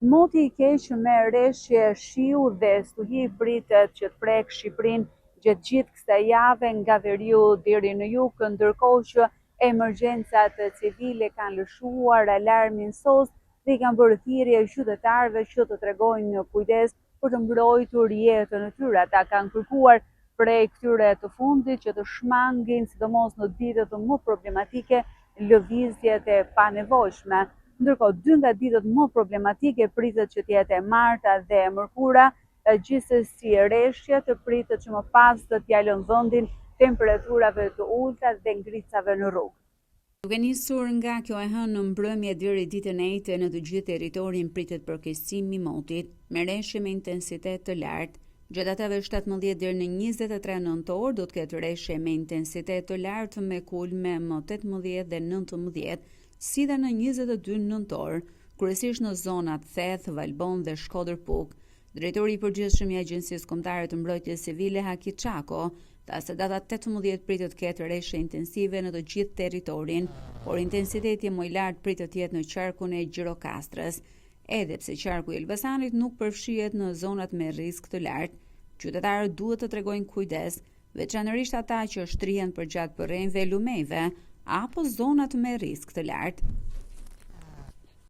Moti i keq me rreshje shiu dhe stuhi pritet që të prek Shqipërinë gjatë gjithë kësaj jave nga veriu deri në jug, ndërkohë që emergjencat civile kanë lëshuar alarmin SOS dhe i kanë bërë thirrje qytetarëve që të tregojnë kujdes për të mbrojtur jetën e tyre. Ata kanë kërkuar prej këtyre të fundit që të shmangin, sidomos në ditët më problematike, lëvizjet e panevojshme. Ndërkohë, 2 nga ditët më problematike pritet që të jetë e marta dhe e mërkura, gjithsesi rreshtet pritet që më pas të t'ia lënë vendin temperaturave të ulta dhe ngritësave në rrugë. Duke nisur nga kjo e hënë në mbrëmje deri ditën e njëjtë në të gjithë territorin pritet përkeqësimi i motit me rreshje me intensitet të lartë. Gjatë datave 17 deri në 23 nëntor do të ketë rreshje me intensitet të lartë me kulme më 18 dhe 19, si dhe në 22 nëntor, kryesisht në zonat Theth, Valbon dhe Shkodër-Puk. Drejtori i përgjithshëm i Agjencisë Kombëtare të Mbrojtjes Civile Haki Çako tha se data 18 pritet të ketë rreshje intensive në të gjithë territorin, por intensiteti më i lartë pritet të jetë në qarkun e Gjirokastrës. Edhe pse qarku i Elbasanit nuk përfshihet në zonat me risk të lartë, qytetarët duhet të tregojnë kujdes, veçanërisht ata që shtrihen përgjatë përrejnëve e lumejve apo zonat me risk të lartë.